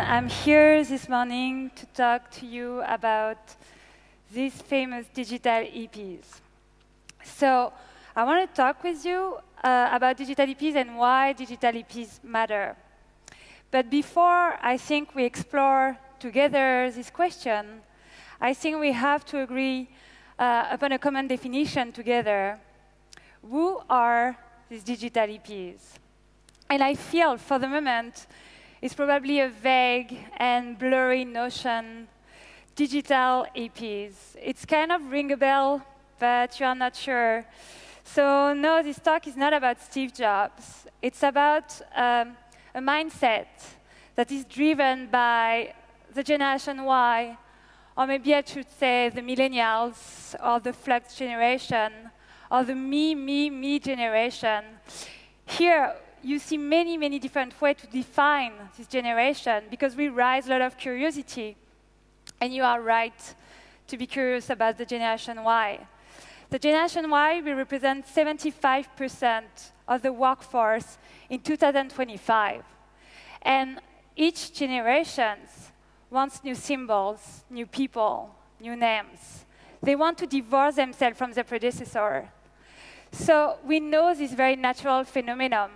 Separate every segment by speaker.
Speaker 1: I'm here this morning to talk to you about these famous digital Hippies. So I want to talk with you about digital Hippies and why digital Hippies matter. But before I think we explore together this question, I think we have to agree upon a common definition together. Who are these digital Hippies? And I feel, for the moment, it's probably a vague and blurry notion, digital Hippies. It's kind of ring a bell, but you are not sure. So no, this talk is not about Steve Jobs. It's about a mindset that is driven by the Generation Y, or maybe I should say the millennials, or the Flux generation, or the me generation. Here, you see many, many different ways to define this generation, because we raise a lot of curiosity. And you are right to be curious about the Generation Y. The Generation Y will represent 75% of the workforce in 2025. And each generation wants new symbols, new people, new names. They want to divorce themselves from their predecessor. So we know this very natural phenomenon.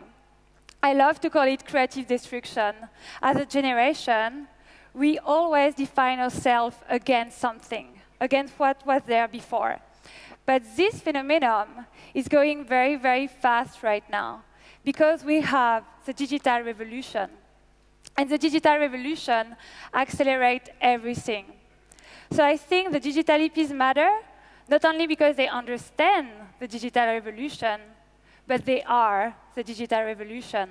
Speaker 1: I love to call it creative destruction. As a generation, we always define ourselves against something, against what was there before. But this phenomenon is going very, very fast right now, because we have the digital revolution. And the digital revolution accelerates everything. So I think the digital Hippies matter, not only because they understand the digital revolution, but they are the digital revolution.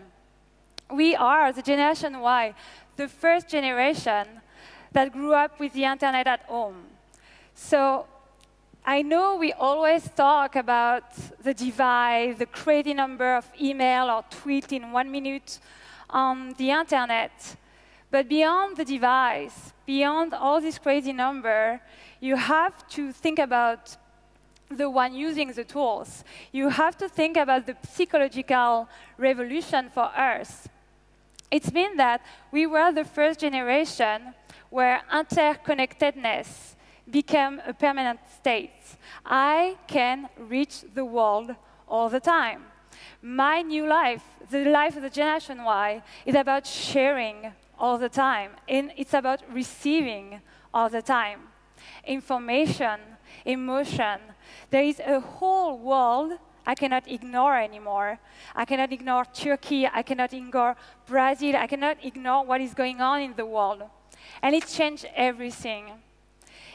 Speaker 1: We are, the Generation Y, the first generation that grew up with the internet at home. So I know we always talk about the device, the crazy number of email or tweet in 1 minute on the internet. But beyond the device, beyond all this crazy number, you have to think about the one using the tools. You have to think about the psychological revolution for us. It's mean that we were the first generation where interconnectedness became a permanent state. I can reach the world all the time. My new life, the life of the Generation Y, is about sharing all the time, and it's about receiving all the time. Information, emotion. There is a whole world I cannot ignore anymore. I cannot ignore Turkey. I cannot ignore Brazil. I cannot ignore what is going on in the world. And it changed everything.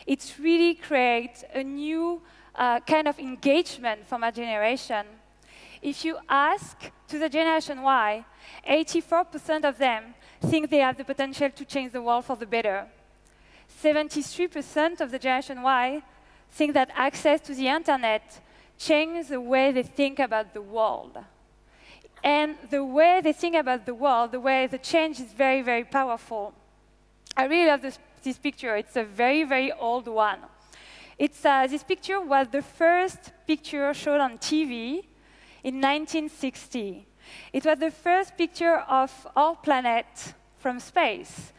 Speaker 1: It really creates a new kind of engagement for my generation. If you ask to the Generation Y, 84% of them think they have the potential to change the world for the better. 73% of the Generation Y think that access to the internet changes the way they think about the world. And the way they think about the world, the way the change is very, very powerful. I really love this picture. It's a very, very old one. This picture was the first picture shown on TV in 1960. It was the first picture of our planet from space.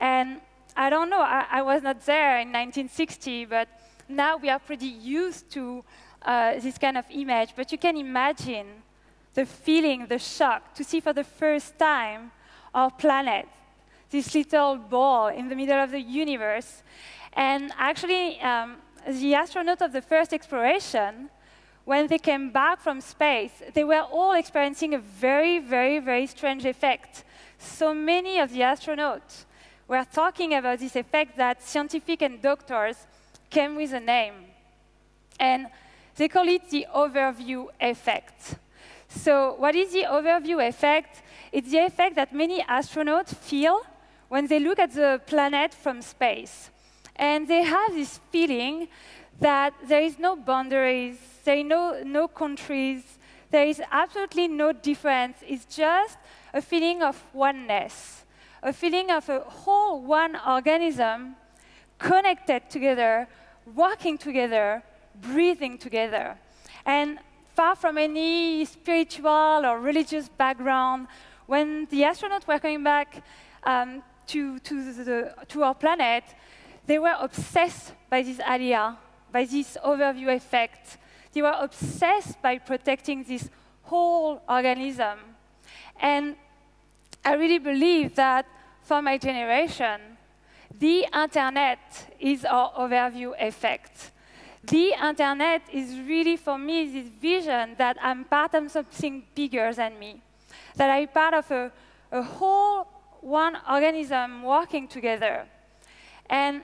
Speaker 1: And I don't know, I was not there in 1960, but now we are pretty used to this kind of image. But you can imagine the feeling, the shock, to see for the first time our planet, this little ball in the middle of the universe. And actually, the astronauts of the first exploration, when they came back from space, they were all experiencing a very, very, very strange effect. So many of the astronauts were talking about this effect that scientifics and doctors came with a name. And they call it the overview effect. So what is the overview effect? It's the effect that many astronauts feel when they look at the planet from space. And they have this feeling that there is no boundaries, there are no countries, there is absolutely no difference. It's just a feeling of oneness, a feeling of a whole one organism connected together, working together, breathing together. And far from any spiritual or religious background, when the astronauts were coming back to our planet, they were obsessed by this idea, by this overview effect. They were obsessed by protecting this whole organism. And I really believe that for my generation, the internet is our overview effect. The internet is really, for me, this vision that I'm part of something bigger than me, that I'm part of a whole one organism working together. And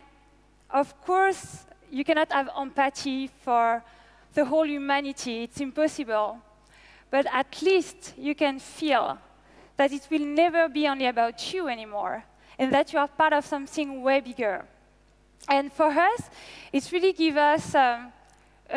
Speaker 1: of course, you cannot have empathy for the whole humanity. It's impossible. But at least you can feel that it will never be only about you anymore, and that you are part of something way bigger. And for us, it's really give us a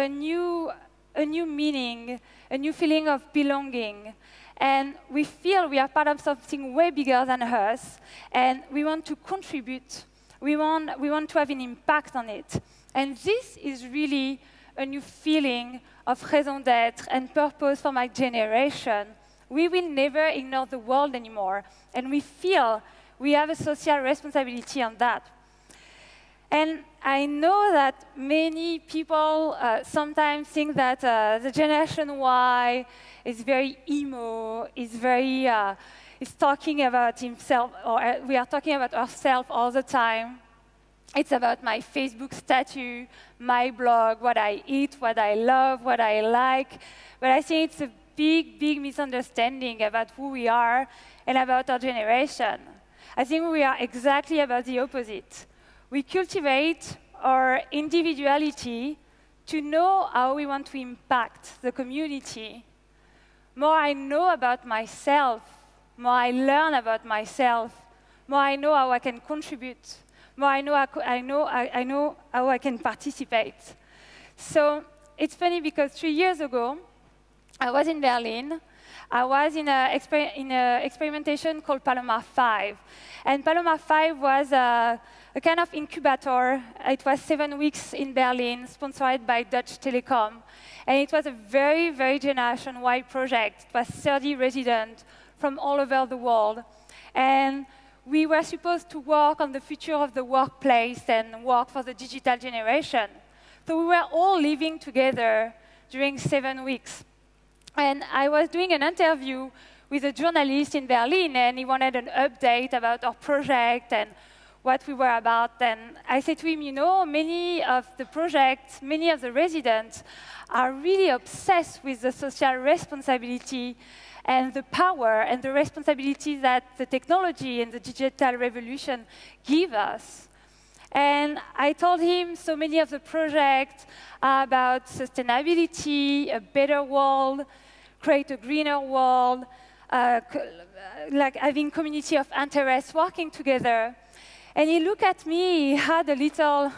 Speaker 1: new meaning, a new feeling of belonging. And we feel we are part of something way bigger than us, and we want to contribute. We want to have an impact on it. And this is really a new feeling of raison d'être and purpose for my generation. We will never ignore the world anymore, and we feel we have a social responsibility on that. And I know that many people sometimes think that the Generation Y is very emo, is talking about himself, or we are talking about ourselves all the time. It's about my Facebook status, my blog, what I eat, what I love, what I like. But I think it's a big, big misunderstanding about who we are and about our generation. I think we are exactly about the opposite. We cultivate our individuality to know how we want to impact the community. More I know about myself, more I learn about myself, more I know how I can contribute, more I know how I can participate. So it's funny because 3 years ago, I was in Berlin. I was in an experimentation called Palomar 5. And Palomar 5 was a kind of incubator. It was 7 weeks in Berlin, sponsored by Dutch Telecom. And it was a very, very generation-wide project. It was 30 residents from all over the world. And we were supposed to work on the future of the workplace and work for the digital generation. So we were all living together during 7 weeks. And I was doing an interview with a journalist in Berlin, and he wanted an update about our project and what we were about. And I said to him, you know, many of the projects, many of the residents are really obsessed with the social responsibility and the power and the responsibility that the technology and the digital revolution give us. And I told him so many of the projects are about sustainability, a better world, create a greener world, like having community of interest working together. And he looked at me, he had a little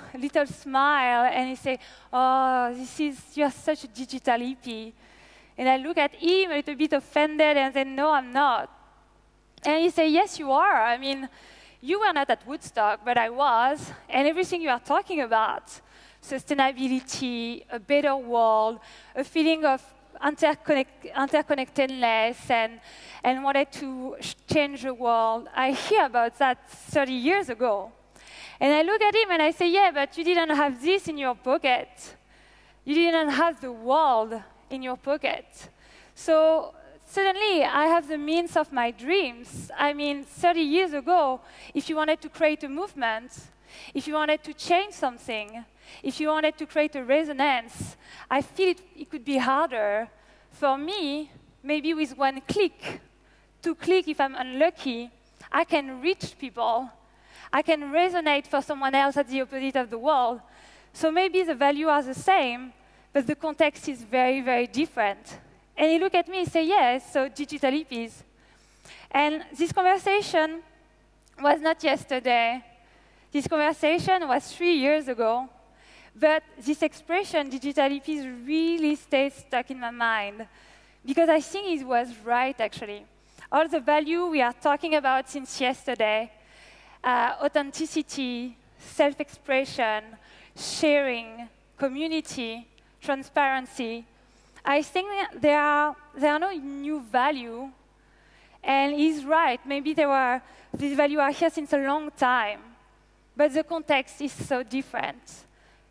Speaker 1: smile, and he said, oh, you're such a digital hippie. And I looked at him a little bit offended and said, no, I'm not. And he said, yes, you are. I mean, you were not at Woodstock, but I was. And everything you are talking about, sustainability, a better world, a feeling of interconnectedness, and wanted to change the world. I hear about that 30 years ago. And I look at him and I say, yeah, but you didn't have this in your pocket. You didn't have the world in your pocket. So suddenly, I have the means of my dreams. I mean, 30 years ago, if you wanted to create a movement, if you wanted to change something, if you wanted to create a resonance, I feel it could be harder. For me, maybe with 1 click, 2 clicks if I'm unlucky, I can reach people. I can resonate for someone else at the opposite of the world. So maybe the values are the same, but the context is very, very different. And he looked at me and said, yes, so digital hippies. And this conversation was not yesterday. This conversation was 3 years ago. But this expression, digital hippies, really stayed stuck in my mind. Because I think it was right, actually. All the value we are talking about since yesterday, authenticity, self-expression, sharing, community, transparency, I think there are no new value, And he's right. Maybe these values are here since a long time, but the context is so different.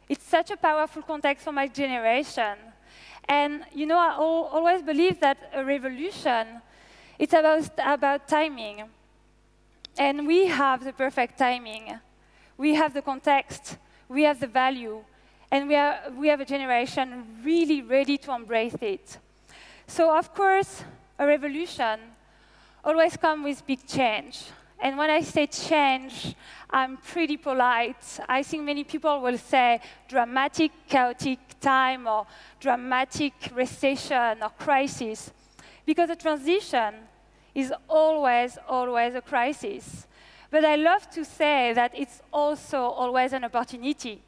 Speaker 1: It's such a powerful context for my generation. And you know, I always believe that a revolution, it's about timing. And we have the perfect timing. We have the context, we have the value, and we have a generation really ready to embrace it. So of course, a revolution always comes with big change. And when I say change, I'm pretty polite. I think many people will say dramatic, chaotic time, or dramatic recession or crisis, because a transition is always a crisis. But I love to say that it's also always an opportunity.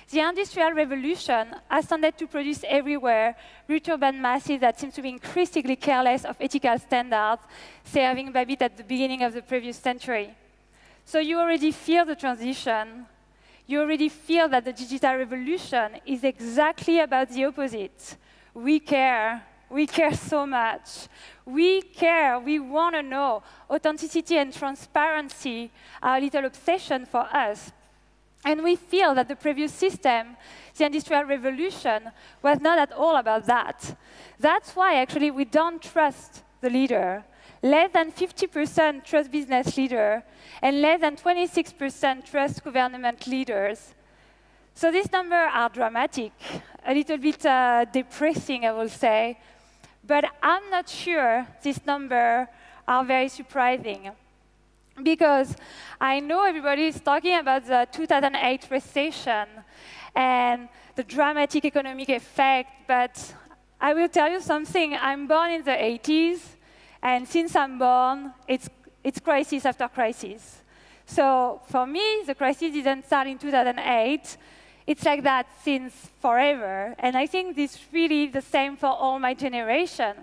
Speaker 1: The Industrial Revolution has tended to produce everywhere rich urban masses that seem to be increasingly careless of ethical standards, serving Babbitt at the beginning of the previous century. So you already feel the transition. You already feel that the digital revolution is exactly about the opposite. We care. We care so much. We care. We want to know. Authenticity and transparency are a little obsession for us. And we feel that the previous system, the Industrial Revolution, was not at all about that. That's why, actually, we don't trust the leader. Less than 50% trust business leader, and less than 26% trust government leaders. So these numbers are dramatic, a little bit depressing, I will say. But I'm not sure these numbers are very surprising. Because I know everybody is talking about the 2008 recession and the dramatic economic effect, but I will tell you something. I'm born in the 80s, and since I'm born, it's crisis after crisis. So for me, the crisis didn't start in 2008. It's like that since forever, and I think this is really the same for all my generation.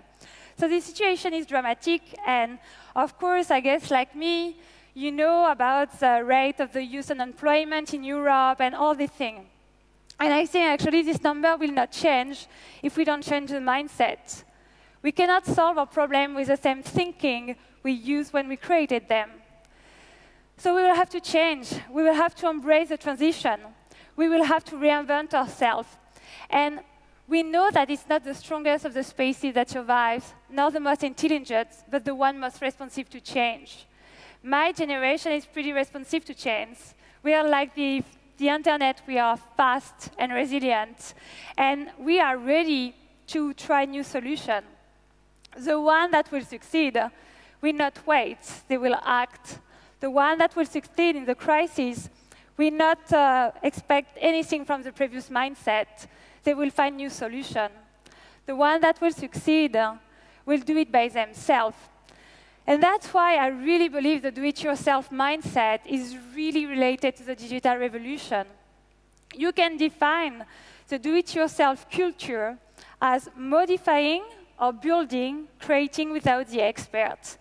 Speaker 1: So the situation is dramatic, and of course, I guess like me, you know about the rate of the youth unemployment in Europe and all these things. And I think actually this number will not change if we don't change the mindset. We cannot solve our problem with the same thinking we used when we created them. So we will have to change. We will have to embrace the transition. We will have to reinvent ourselves. And we know that it's not the strongest of the species that survives, nor the most intelligent, but the one most responsive to change. My generation is pretty responsive to change. We are like the internet, we are fast and resilient, and we are ready to try new solutions. The one that will succeed will not wait, they will act. The one that will succeed in the crisis will not expect anything from the previous mindset. They will find new solutions. The one that will succeed will do it by themselves. And that's why I really believe the do-it-yourself mindset is really related to the digital revolution. You can define the do-it-yourself culture as modifying or building, creating without the expert.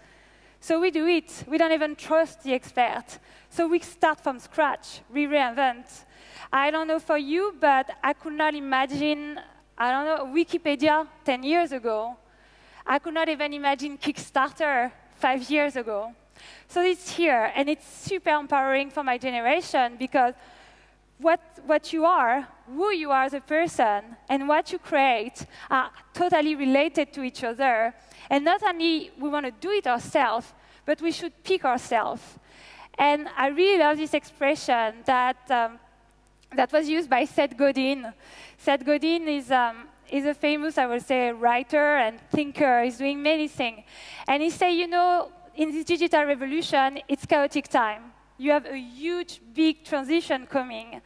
Speaker 1: So we do it. We don't even trust the expert. So we start from scratch. We reinvent. I don't know for you, but I could not imagine, I don't know, Wikipedia 10 years ago. I could not even imagine Kickstarter 5 years ago. So it's here, and it's super empowering for my generation, because what you are, who you are as a person, and what you create are totally related to each other. And not only we want to do it ourselves, but we should pick ourselves. And I really love this expression that was used by Seth Godin. Seth Godin is a famous, I would say, writer and thinker. He's doing many things. And he said, you know, in this digital revolution, it's chaotic time. You have a huge, big transition coming.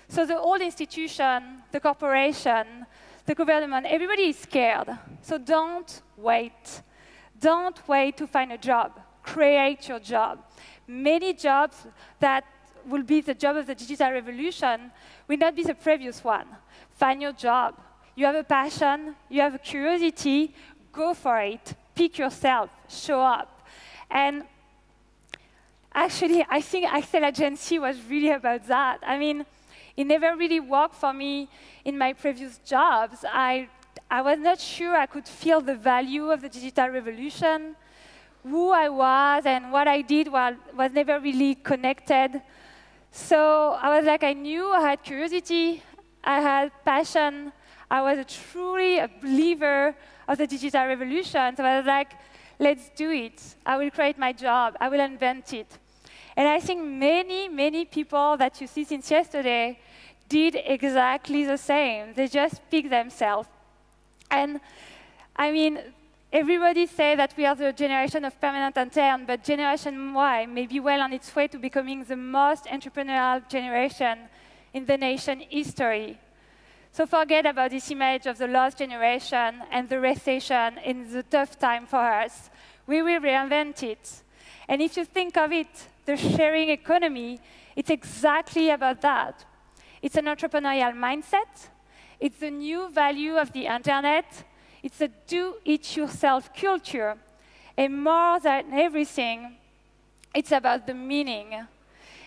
Speaker 1: So the old institution, the corporation, the government, everybody is scared. So don't wait. Don't wait to find a job. Create your job. Many jobs that will be the job of the digital revolution will not be the previous one. Find your job. You have a passion, you have a curiosity, go for it. Pick yourself, show up. And actually, I think Axelle Agency was really about that. I mean, it never really worked for me in my previous jobs. I was not sure I could feel the value of the digital revolution. who I was and what I did was never really connected. So I was like, I knew I had curiosity, I had passion, I was truly a believer of the digital revolution. So I was like, let's do it. I will create my job. I will invent it. And I think many, many people that you see since yesterday did exactly the same. They just picked themselves. And I mean, everybody say that we are the generation of permanent intern, but Generation Y may be well on its way to becoming the most entrepreneurial generation in the nation history. So forget about this image of the lost generation and the recession in the tough time for us. We will reinvent it. And if you think of it, the sharing economy, it's exactly about that. It's an entrepreneurial mindset. It's the new value of the internet. It's a do-it-yourself culture. And more than everything, it's about the meaning.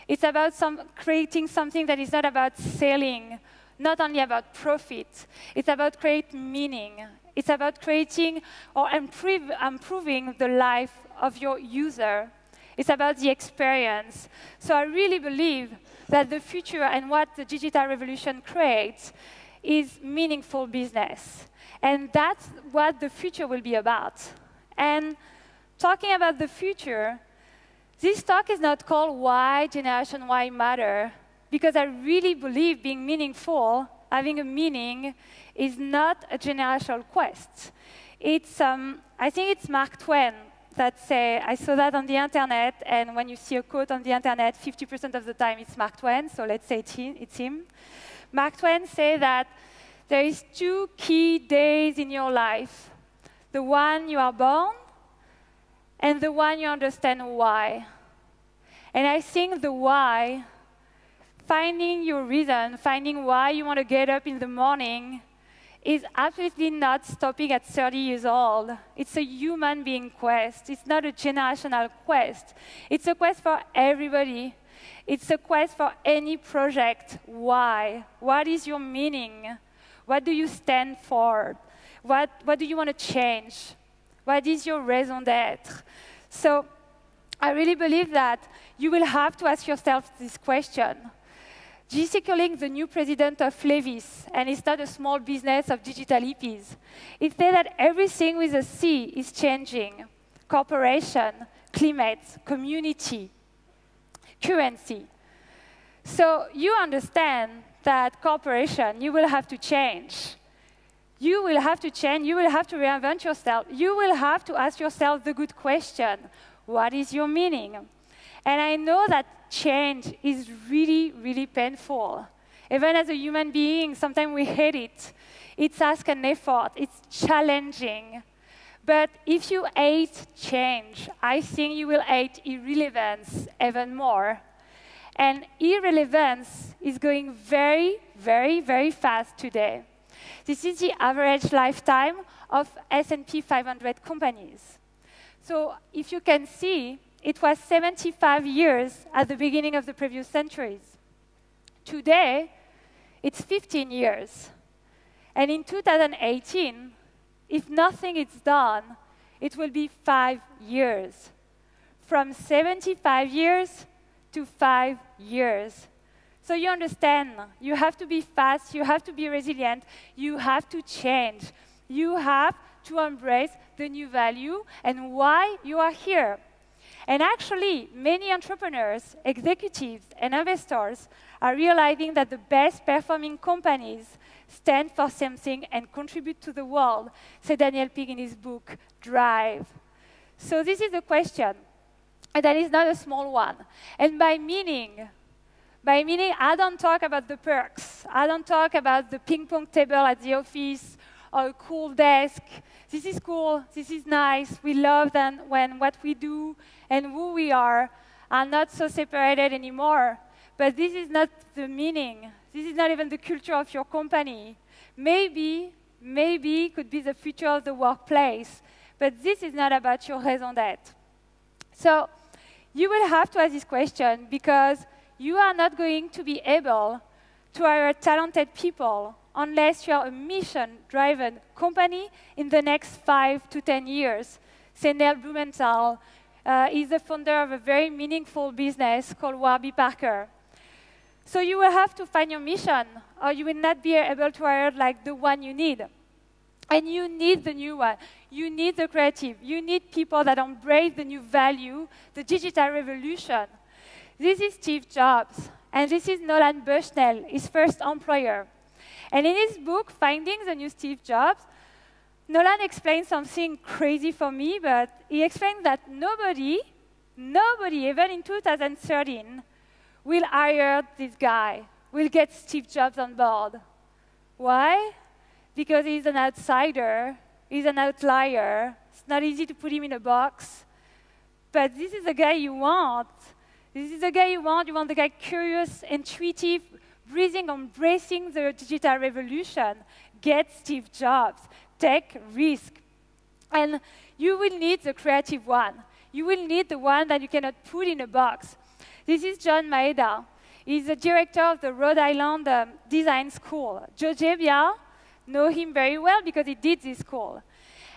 Speaker 1: It's about creating something that is not about selling, not only about profit. It's about creating meaning. It's about creating or improving the life of your user. It's about the experience. So I really believe that the future and what the digital revolution creates is meaningful business. And that's what the future will be about. And talking about the future, this talk is not called Why Generation Y Matter, because I really believe being meaningful, having a meaning, is not a generational quest. It's, I think it's Mark Twain that say, I saw that on the internet, and when you see a quote on the internet, 50% of the time it's Mark Twain, so let's say it's him. Mark Twain say that there is 2 key days in your life. The one you are born, and the one you understand why. And I think the why, finding your reason, finding why you want to get up in the morning, is absolutely not stopping at 30 years old. It's a human being quest. It's not a generational quest. It's a quest for everybody. It's a quest for any project. Why? What is your meaning? What do you stand for? What do you want to change? What is your raison d'être? So I really believe that you will have to ask yourself this question. J.C. Curling, the new president of Levis, and it's not a small business of digital hippies. It said that everything with a C is changing. Corporation, climate, community, currency. So you understand that corporation, you will have to change. You will have to change, you will have to reinvent yourself. You will have to ask yourself the good question, what is your meaning? And I know that change is really, really painful. Even as a human being, sometimes we hate it. It's ask an effort, it's challenging. But if you hate change, I think you will hate irrelevance even more. And irrelevance is going very, very, very fast today. This is the average lifetime of S&P 500 companies. So if you can see, it was 75 years at the beginning of the previous centuries. Today, it's 15 years. And in 2018, if nothing is done, it will be 5 years. From 75 years to 5 years. So you understand, you have to be fast, you have to be resilient, you have to change. You have to embrace the new value and why you are here. And actually, many entrepreneurs, executives, and investors are realizing that the best performing companies stand for something and contribute to the world, said Daniel Pink in his book, Drive. So this is the question, and that is not a small one. And by meaning, I don't talk about the perks. I don't talk about the ping pong table at the office or a cool desk. This is cool, this is nice. We love them when what we do and who we are not so separated anymore. But this is not the meaning. This is not even the culture of your company. Maybe it could be the future of the workplace. But this is not about your raison d'être. So you will have to ask this question because you are not going to be able to hire talented people unless you are a mission-driven company in the next 5 to 10 years. say Neil Blumenthal, is the founder of a very meaningful business called Warby Parker. So you will have to find your mission, or you will not be able to hire like the one you need. And you need the new one. You need the creative. You need people that embrace the new value, the digital revolution. This is Steve Jobs, and this is Nolan Bushnell, his first employer. And in his book, Finding the New Steve Jobs, Nolan explains something crazy for me, but he explains that nobody, even in 2013, will hire this guy, will get Steve Jobs on board. Why? Because he's an outsider, he's an outlier. It's not easy to put him in a box. But this is the guy you want. This is the guy you want. You want the guy curious, intuitive, breathing, embracing the digital revolution. Get Steve Jobs. Take risk. And you will need the creative one. You will need the one that you cannot put in a box. This is John Maeda. He's the director of the Rhode Island Design School. Joe Gebbia know him very well because he did this school.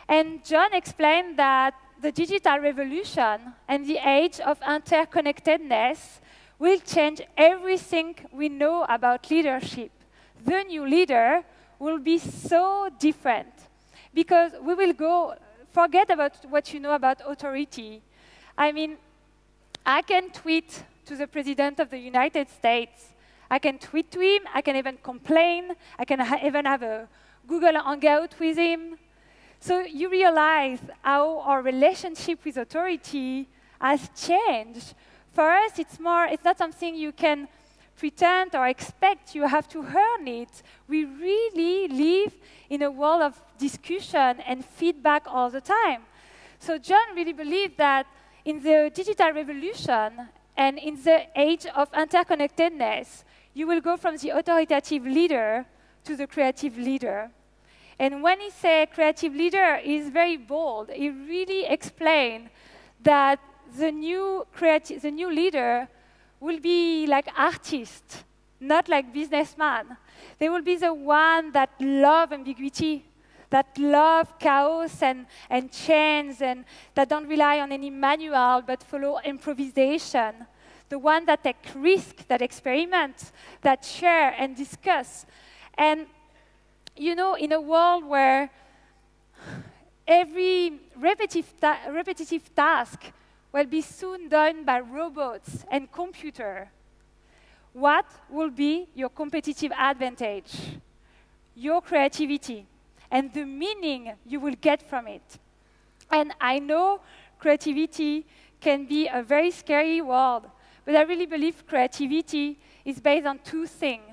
Speaker 1: And John explained that the digital revolution and the age of interconnectedness will change everything we know about leadership. The new leader will be so different because we will forget about what you know about authority. I mean, I can tweet to the President of the United States. I can tweet to him, I can even complain, I can even have a Google Hangout with him. So you realize how our relationship with authority has changed. For us, it's not something you can pretend or expect, you have to earn it. We really live in a world of discussion and feedback all the time. So John really believed that in the digital revolution and in the age of interconnectedness, you will go from the authoritative leader to the creative leader. And when he said creative leader, he's very bold. He really explained that the new leader will be like artist, not like businessman. They will be the one that love ambiguity, that love chaos and change, and that don't rely on any manual but follow improvisation. The one that take risk, that experiment, that share and discuss. And you know, in a world where every repetitive task will be soon done by robots and computer, what will be your competitive advantage? Your creativity and the meaning you will get from it. And I know creativity can be a very scary word, but I really believe creativity is based on two things,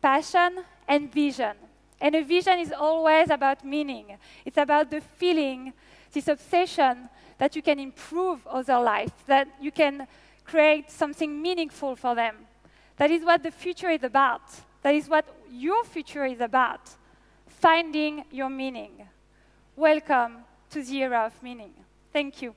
Speaker 1: passion and vision. And a vision is always about meaning. It's about the feeling, this obsession that you can improve other life, that you can create something meaningful for them. That is what the future is about. That is what your future is about, finding your meaning. Welcome to the era of meaning. Thank you.